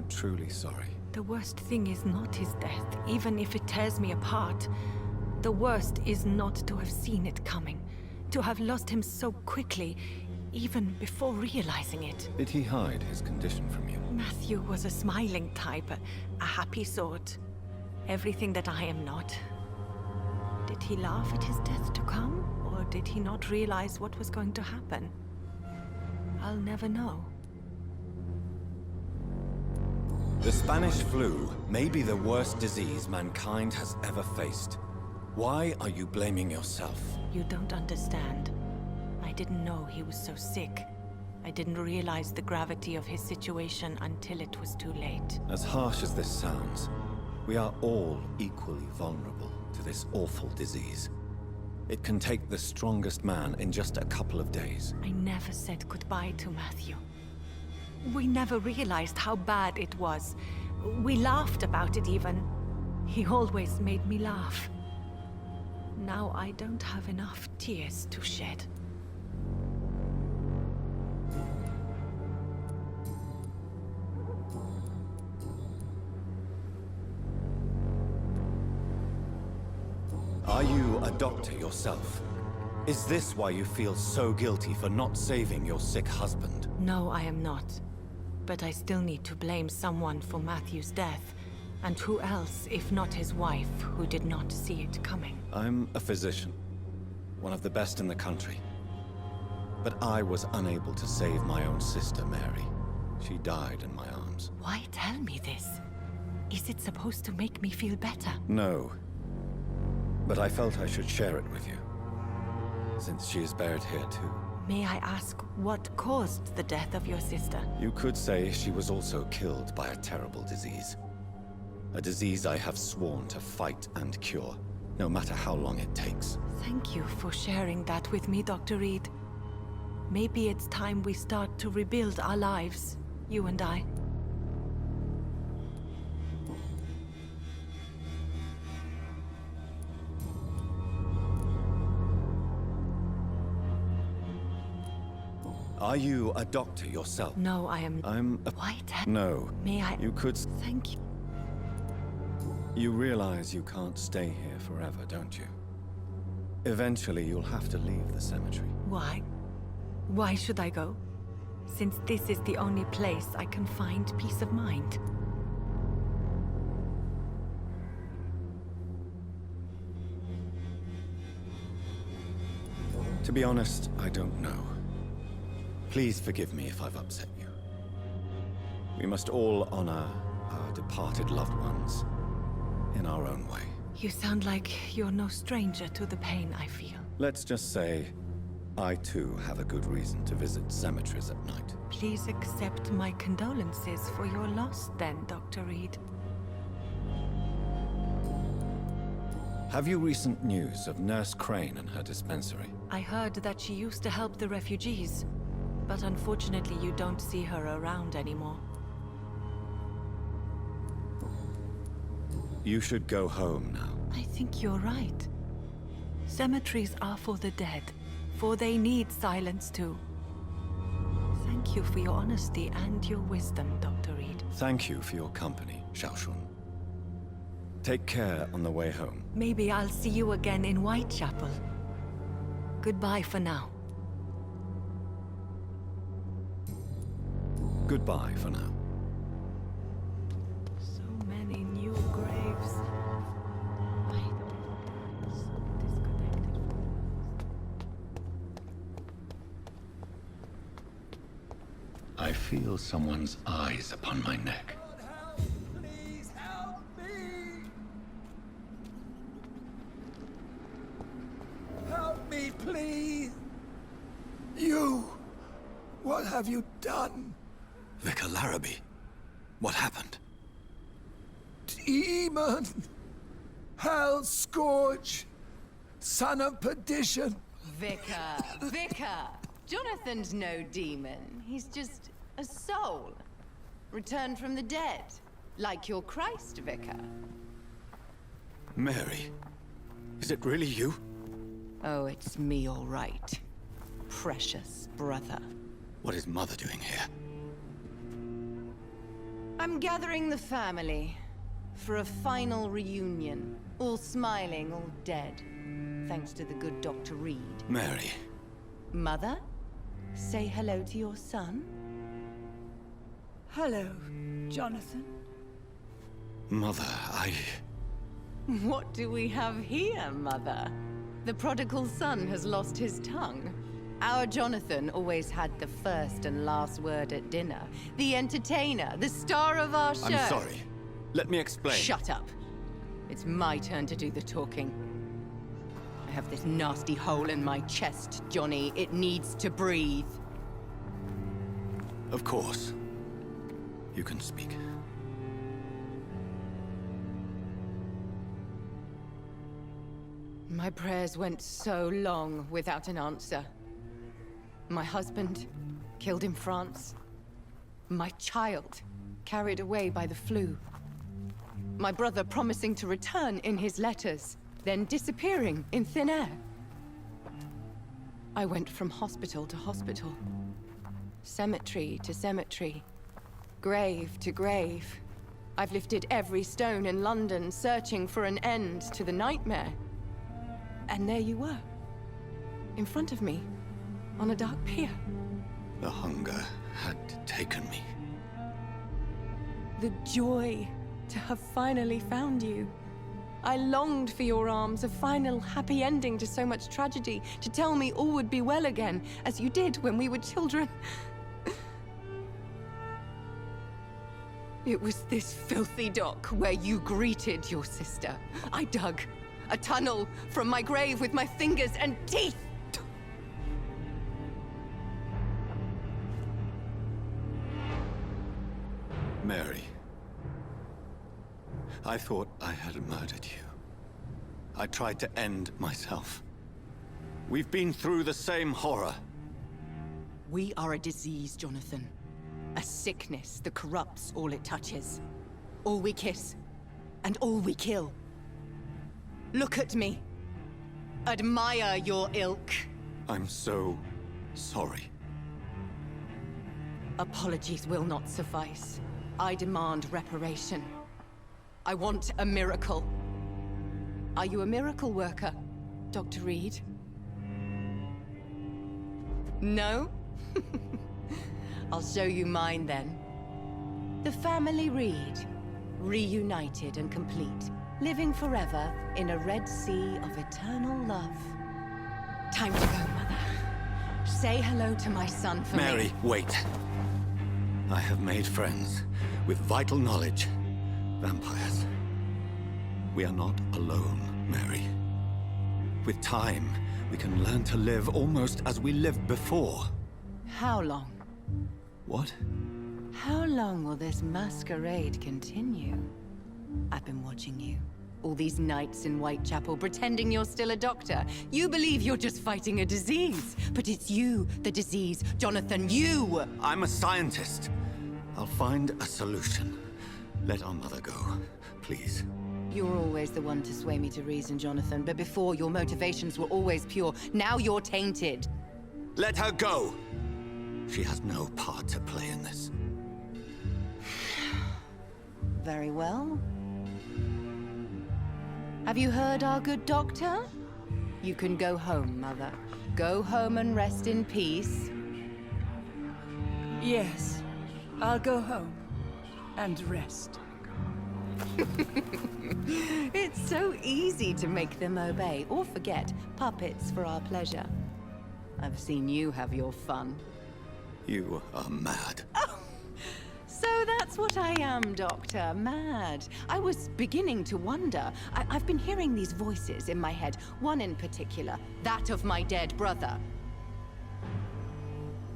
truly sorry. The worst thing is not his death, even if it tears me apart. The worst is not to have seen it coming, to have lost him so quickly, even before realizing it. Did he hide his condition from you? Matthew was a smiling type, a happy sort. Everything that I am not. Did he laugh at his death to come, or did he not realize what was going to happen? I'll never know. The Spanish flu may be the worst disease mankind has ever faced. Why are you blaming yourself? You don't understand. I didn't know he was so sick. I didn't realize the gravity of his situation until it was too late. As harsh as this sounds, we are all equally vulnerable to this awful disease. It can take the strongest man in just a couple of days. I never said goodbye to Matthew. We never realized how bad it was. We laughed about it even. He always made me laugh. Now I don't have enough tears to shed. Are you a doctor yourself? Is this why you feel so guilty for not saving your sick husband? No, I am not. But I still need to blame someone for Matthew's death. And who else, if not his wife, who did not see it coming? I'm a physician, one of the best in the country. But I was unable to save my own sister, Mary. She died in my arms. Why tell me this? Is it supposed to make me feel better? No. But I felt I should share it with you, since she is buried here too. May I ask what caused the death of your sister? You could say she was also killed by a terrible disease. A disease I have sworn to fight and cure, no matter how long it takes. Thank you for sharing that with me, Dr. Reed. Maybe it's time we start to rebuild our lives, you and I. Are you a doctor yourself? No, I am... I'm a... White? No. May I... You could... Thank you. You realize you can't stay here forever, don't you? Eventually, you'll have to leave the cemetery. Why? Why should I go? Since this is the only place I can find peace of mind. To be honest, I don't know. Please forgive me if I've upset you. We must all honor our departed loved ones in our own way. You sound like you're no stranger to the pain I feel. Let's just say, I too have a good reason to visit cemeteries at night. Please accept my condolences for your loss then, Dr. Reed. Have you recent news of Nurse Crane and her dispensary? I heard that she used to help the refugees, but unfortunately you don't see her around anymore. You should go home now. I think you're right. Cemeteries are for the dead, for they need silence too. Thank you for your honesty and your wisdom, Dr. Reed. Thank you for your company, Xiaoshun. Take care on the way home. Maybe I'll see you again in Whitechapel. Goodbye for now. Goodbye for now. So many new graves. I don't want to be so disconnected from the I feel someone's eyes upon my neck. Please help me! Help me, please! You! What have you done? Vicar Larrabee, what happened? Demon! Hell scourge! Son of perdition! Vicar! Jonathan's no demon. He's just a soul. Returned from the dead. Like your Christ, Vicar. Mary, is it really you? Oh, it's me, all right. Precious brother. What is Mother doing here? I'm gathering the family for a final reunion. All smiling, all dead. Thanks to the good Dr. Reed. Mary. Mother, say hello to your son. Hello, Jonathan. Mother, What do we have here, Mother? The prodigal son has lost his tongue. Our Jonathan always had the first and last word at dinner. The entertainer, the star of our show. I'm sorry. Let me explain. Shut up. It's my turn to do the talking. I have this nasty hole in my chest, Johnny. It needs to breathe. Of course. You can speak. My prayers went so long without an answer. My husband, killed in France. My child, carried away by the flu. My brother promising to return in his letters, then disappearing in thin air. I went from hospital to hospital. Cemetery to cemetery. Grave to grave. I've lifted every stone in London, searching for an end to the nightmare. And there you were. In front of me. On a dark pier. The hunger had taken me. The joy to have finally found you. I longed for your arms, a final happy ending to so much tragedy, to tell me all would be well again, as you did when we were children. It was this filthy dock where you greeted your sister. I dug a tunnel from my grave with my fingers and teeth. Mary. I thought I had murdered you. I tried to end myself. We've been through the same horror. We are a disease, Jonathan. A sickness that corrupts all it touches. All we kiss, and all we kill. Look at me. Admire your ilk. I'm so sorry. Apologies will not suffice. I demand reparation. I want a miracle. Are you a miracle worker, Dr. Reed? No? I'll show you mine then. The family Reed, reunited and complete, living forever in a red sea of eternal love. Time to go, Mother. Say hello to my son for me. Mary, wait. I have made friends with vital knowledge. Vampires. We are not alone, Mary. With time, we can learn to live almost as we lived before. How long? What? How long will this masquerade continue? I've been watching you. All these nights in Whitechapel, pretending you're still a doctor. You believe you're just fighting a disease. But it's you, the disease. Jonathan, you! I'm a scientist. I'll find a solution. Let our mother go, please. You're always the one to sway me to reason, Jonathan. But before, your motivations were always pure. Now you're tainted. Let her go! She has no part to play in this. Very well. Have you heard our good doctor? You can go home, Mother. Go home and rest in peace. Yes, I'll go home and rest. It's so easy to make them obey or forget. Puppets for our pleasure. I've seen you have your fun. You are mad. So that's what I am, Doctor. Mad. I was beginning to wonder. I've been hearing these voices in my head. One in particular, that of my dead brother.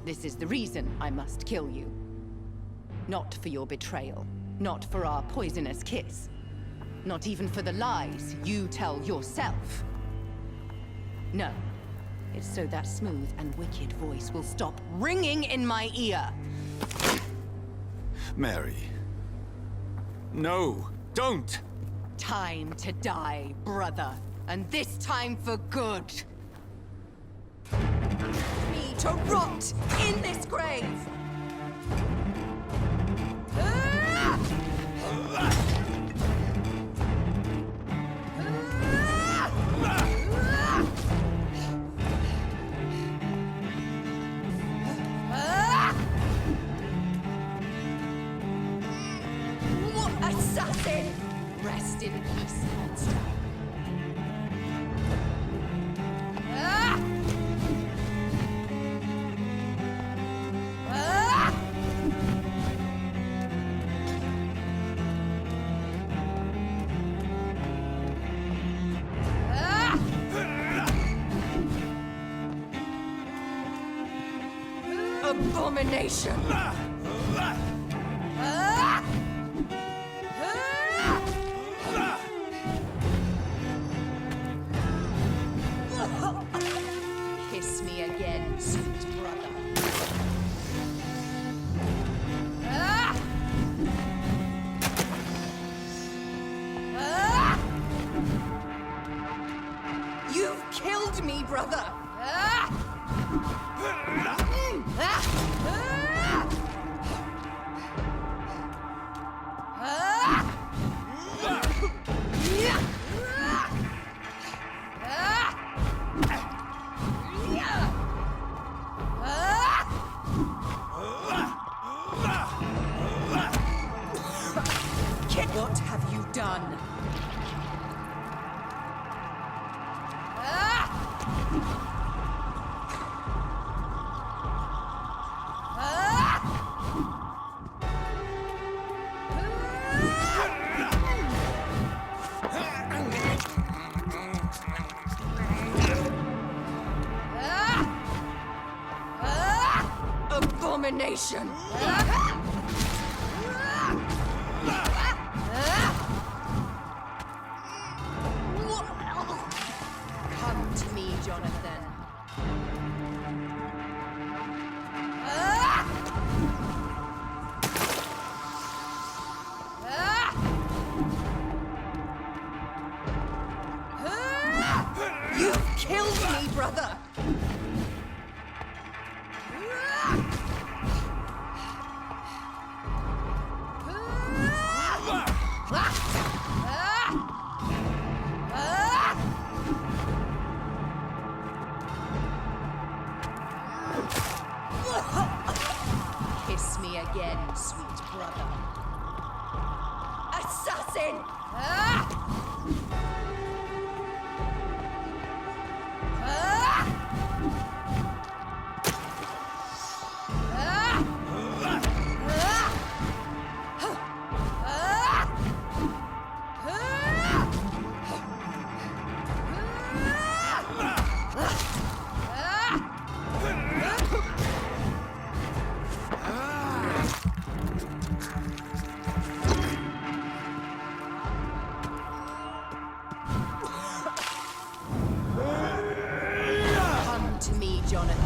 This is the reason I must kill you. Not for your betrayal. Not for our poisonous kiss. Not even for the lies you tell yourself. No. It's so that smooth and wicked voice will stop ringing in my ear. Mary. No, don't! Time to die, brother. And this time for good. Me to rot in this grave. Ah! Rest in peace, monster. Abomination! Kiss me again, sweet brother. You've killed me, brother! What have you done? Abomination! Come to me, Jonathan. You've killed me, brother! Kiss me again, sweet brother. Assassin! Come to me, Jonathan.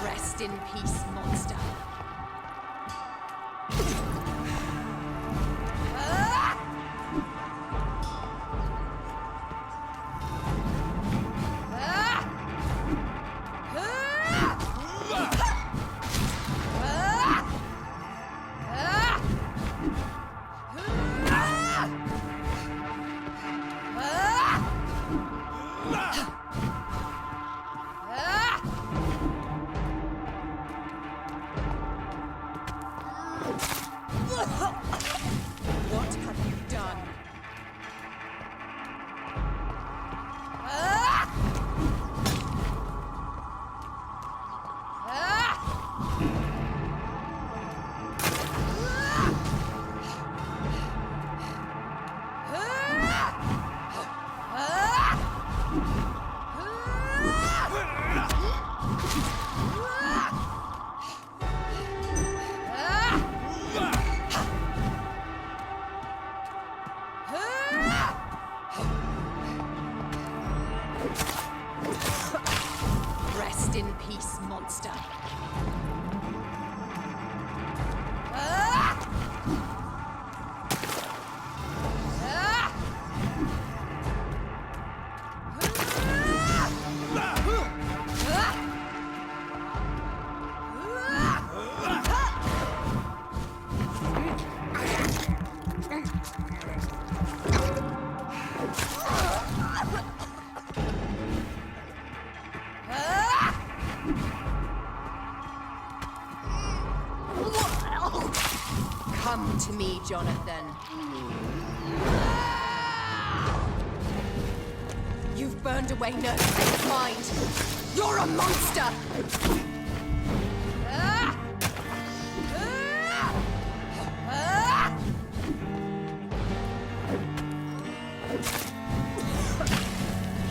Rest in peace, monster. What have you done? Rest in peace, monster. Come to me, Jonathan. You've burned away no safe mind. You're a monster!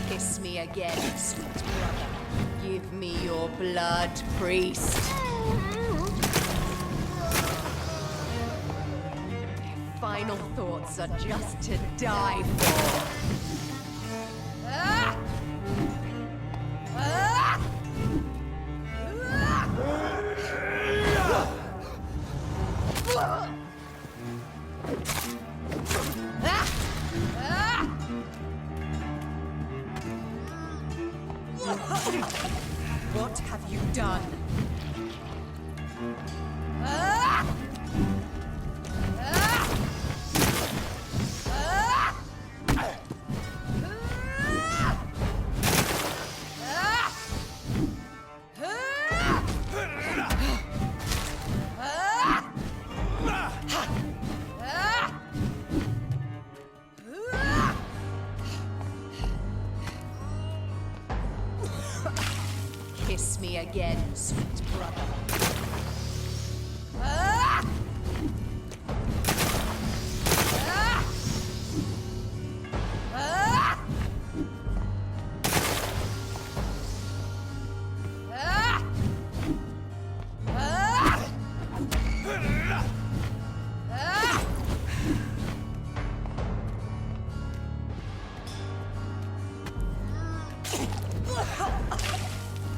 Kiss me again, sweet brother. Give me your blood, priest. Final thoughts are just to die for. What have you done? Kiss me again, sweet brother.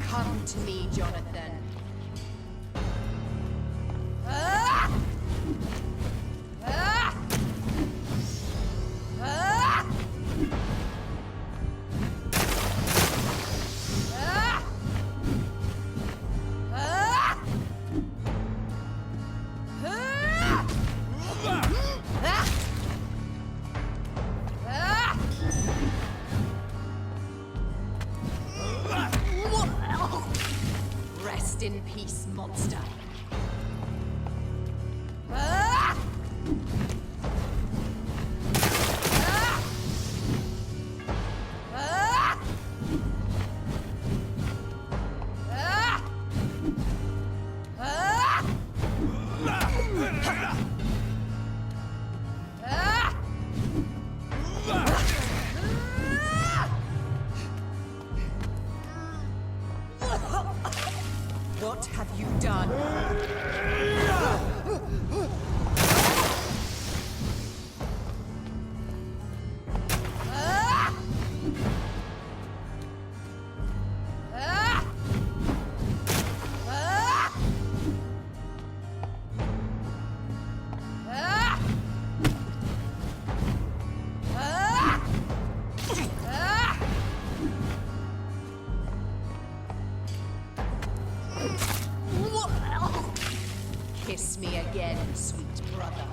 Come to me, Jonathan. Rest in peace, monster. What have you done? Kiss me again, sweet brother.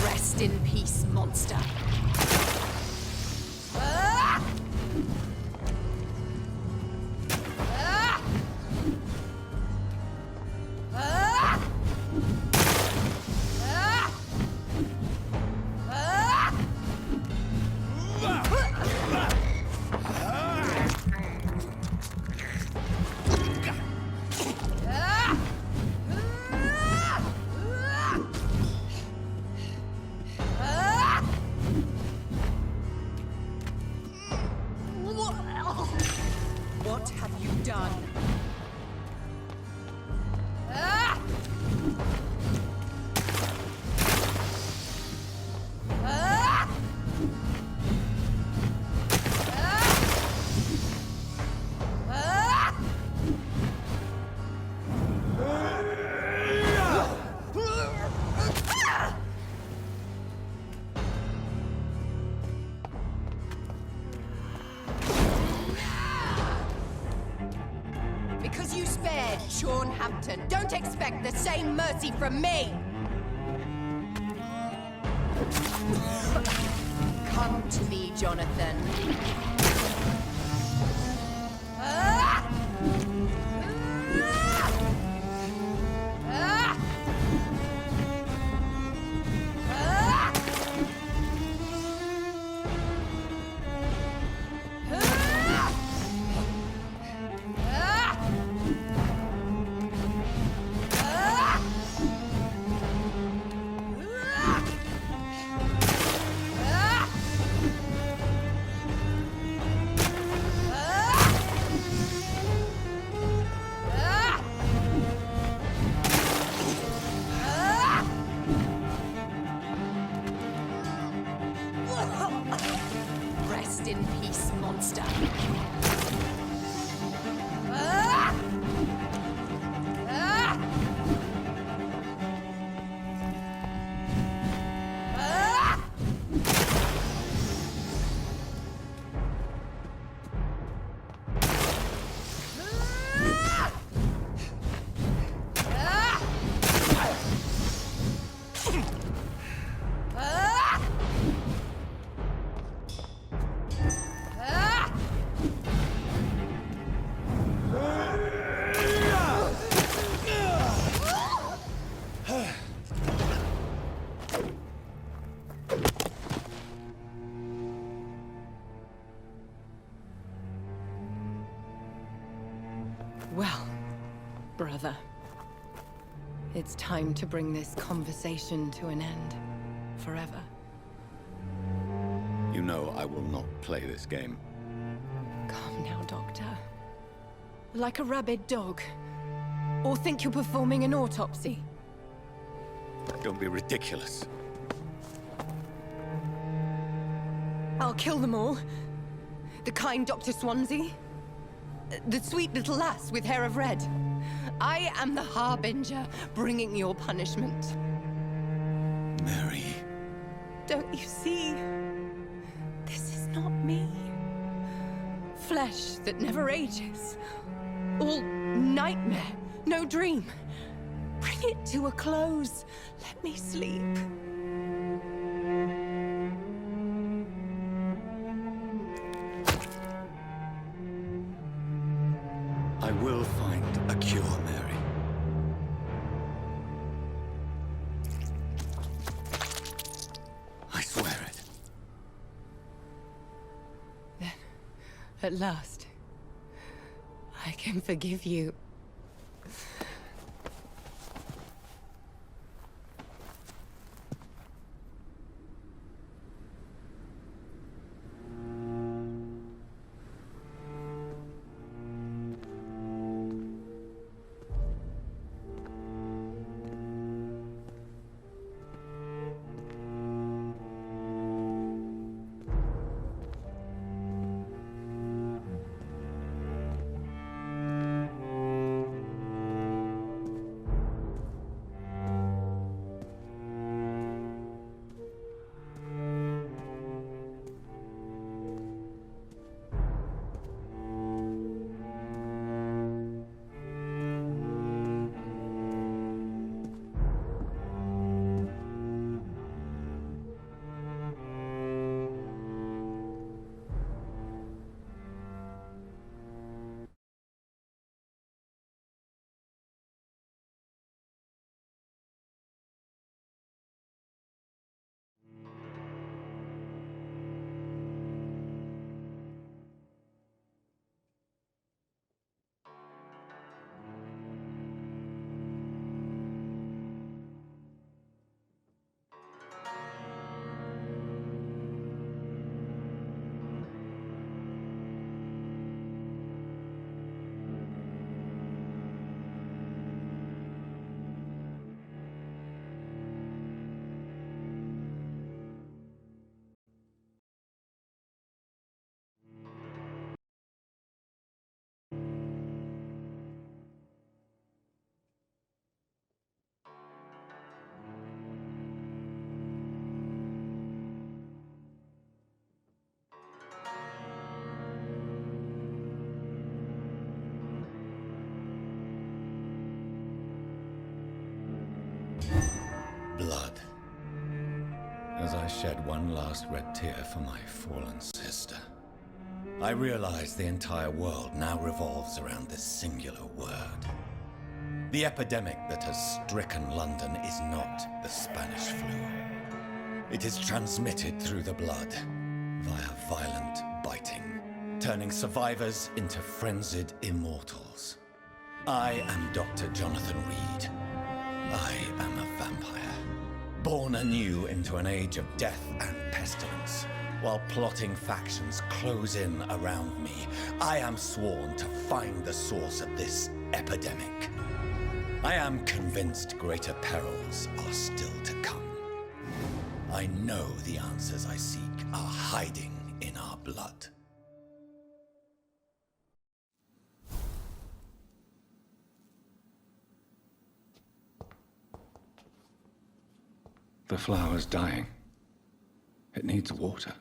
Rest in peace, monster. What have you done? Because you spared Sean Hampton, don't expect the same mercy from me! Come to me, Jonathan. Ah! Ah! Ah! Rest in peace, monster. Ah! Ah! Ah! Well, brother, it's time to bring this conversation to an end. Forever. You know I will not play this game. Calm now, Doctor. Like a rabid dog. Or think you're performing an autopsy. Don't be ridiculous. I'll kill them all. The kind Dr. Swansea. The sweet little lass with hair of red. I am the Harbinger, bringing your punishment. Mary. Don't you see? This is not me. Flesh that never ages. All nightmare, no dream. Bring it to a close. Let me sleep. I will find a cure, Mary. I swear it. Then, at last, I can forgive you. I shed one last red tear for my fallen sister, I realize the entire world now revolves around this singular word. The epidemic that has stricken London is not the Spanish flu. It is transmitted through the blood, via violent biting, turning survivors into frenzied immortals. I am Dr. Jonathan Reed. I am a vampire, born anew into an age of death and pestilence. While plotting factions close in around me, I am sworn to find the source of this epidemic. I am convinced greater perils are still to come. I know the answers I seek are hiding in our blood. The flower's dying. It needs water.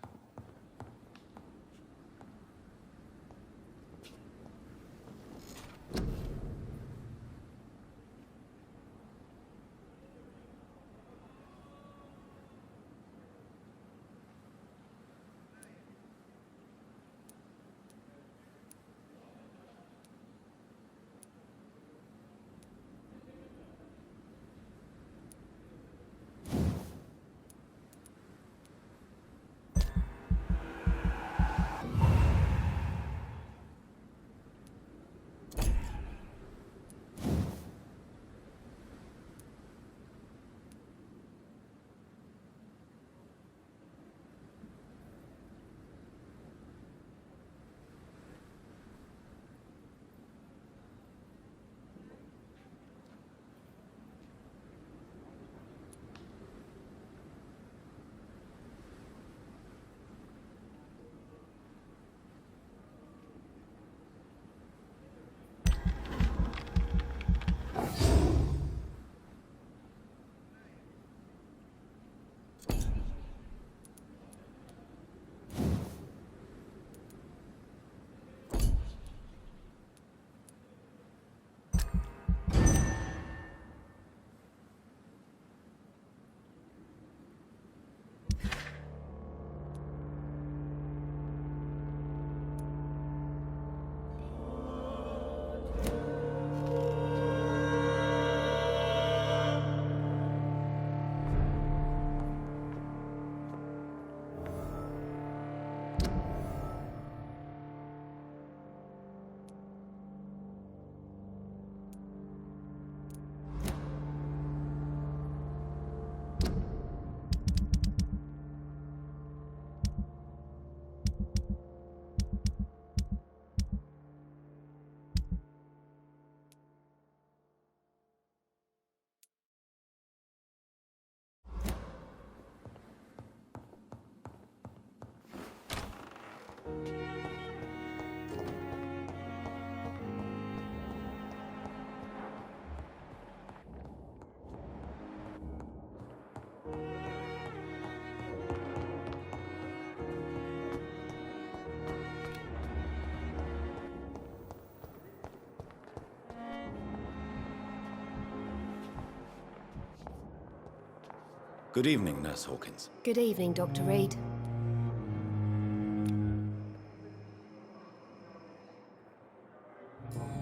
Good evening, Nurse Hawkins. Good evening, Dr. Reed.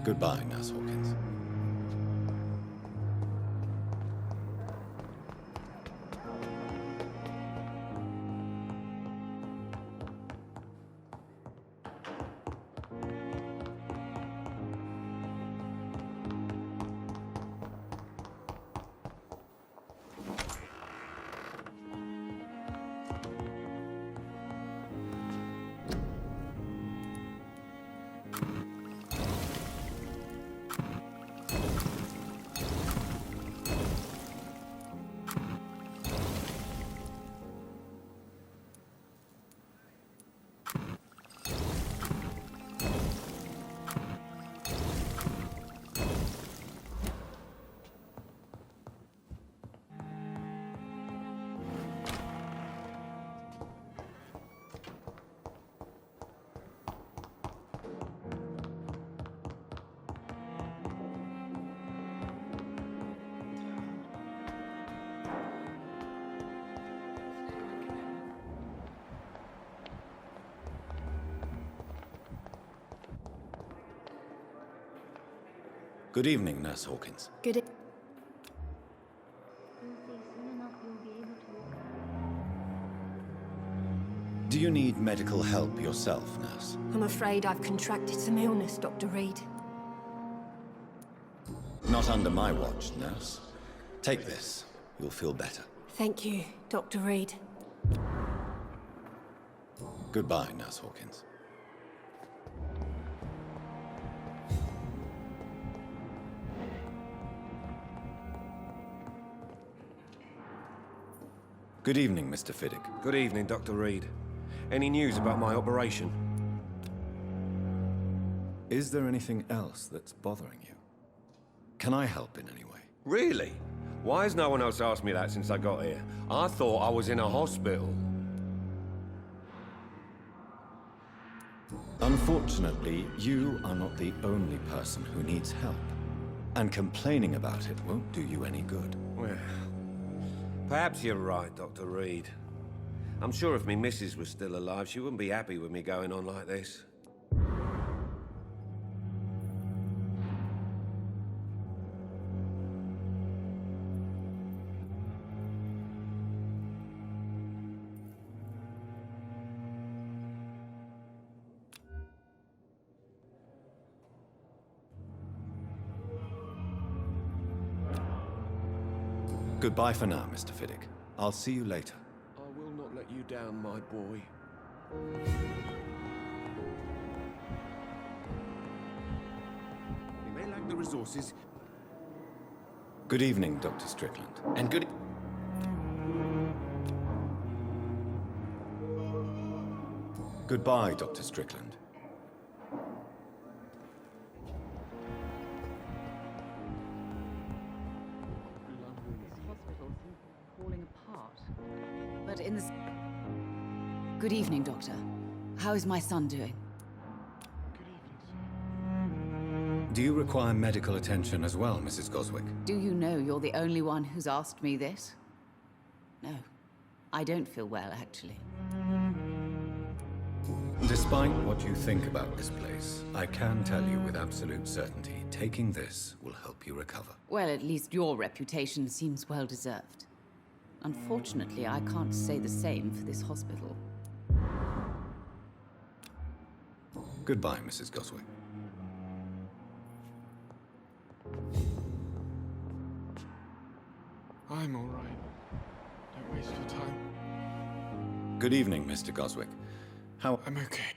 Goodbye, Nurse Hawkins. Good evening, Nurse Hawkins. Good. Do you need medical help yourself, Nurse? I'm afraid I've contracted some illness, Dr. Reed. Not under my watch, Nurse. Take this. You'll feel better. Thank you, Dr. Reed. Goodbye, Nurse Hawkins. Good evening, Mr. Fiddick. Good evening, Dr. Reed. Any news about my operation? Is there anything else that's bothering you? Can I help in any way? Really? Why has no one else asked me that since I got here? I thought I was in a hospital. Unfortunately, you are not the only person who needs help. And complaining about it won't do you any good. Well, perhaps you're right, Dr. Reed. I'm sure if me missus was still alive, she wouldn't be happy with me going on like this. Goodbye for now, Mr. Fiddick. I'll see you later. I will not let you down, my boy. We may lack the resources. Good evening, Dr. Strickland. And good. Goodbye, Dr. Strickland. Falling apart. But in this... Good evening, Doctor. How is my son doing? Do you require medical attention as well, Mrs. Goswick? Do you know you're the only one who's asked me this? No. I don't feel well, actually. Despite what you think about this place, I can tell you with absolute certainty, taking this will help you recover. Well, at least your reputation seems well-deserved. Unfortunately, I can't say the same for this hospital. Goodbye, Mrs. Goswick. I'm all right. Don't waste your time. Good evening, Mr. Goswick. How... I'm okay.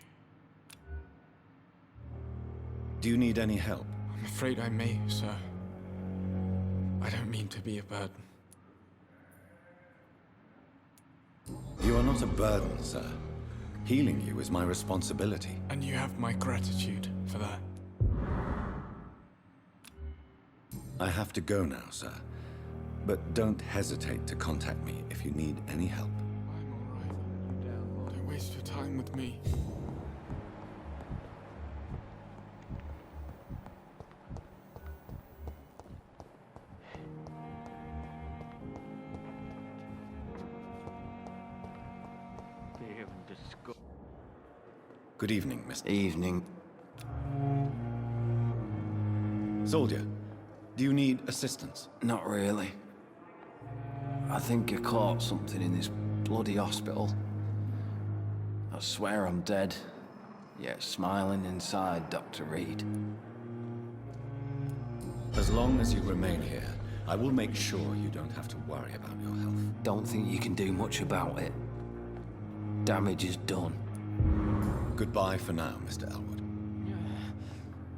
Do you need any help? I'm afraid I may, sir. I don't mean to be a burden. You are not a burden, sir. Healing you is my responsibility. And you have my gratitude for that. I have to go now, sir. But don't hesitate to contact me if you need any help. I'm all right. Don't waste your time with me. Good evening, Mr. Evening. Soldier, do you need assistance? Not really. I think I caught something in this bloody hospital. I swear I'm dead, yet smiling inside, Dr. Reed. As long as you remain here, I will make sure you don't have to worry about your health. Don't think you can do much about it. Damage is done. Goodbye for now, Mr. Elwood.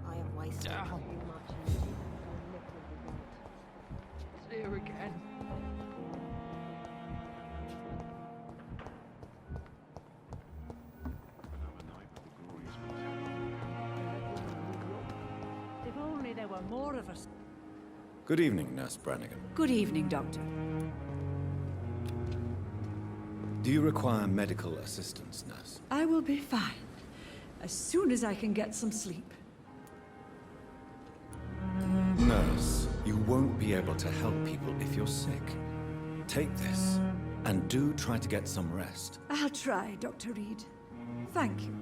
I have wasted too much energy. It's here again. If only there were more of us. Good evening, Nurse Brannigan. Good evening, Doctor. Do you require medical assistance, Nurse? I will be fine. As soon as I can get some sleep. Nurse, you won't be able to help people if you're sick. Take this, and do try to get some rest. I'll try, Dr. Reed. Thank you.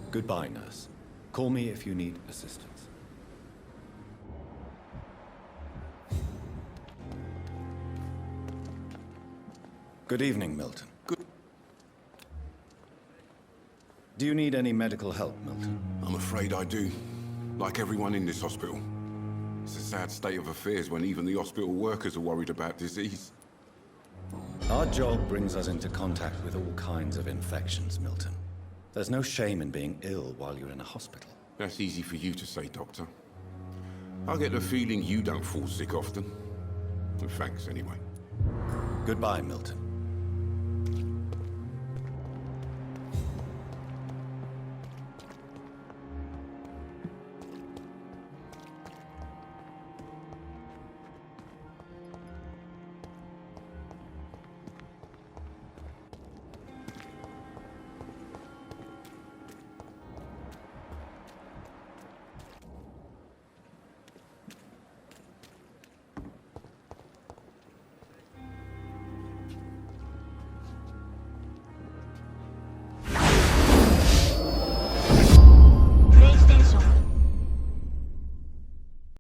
Goodbye, Nurse. Call me if you need assistance. Good evening, Milton. Good. Do you need any medical help, Milton? I'm afraid I do. Like everyone in this hospital. It's a sad state of affairs when even the hospital workers are worried about disease. Our job brings us into contact with all kinds of infections, Milton. There's no shame in being ill while you're in a hospital. That's easy for you to say, Doctor. I get the feeling you don't fall sick often. Thanks, anyway. Goodbye, Milton.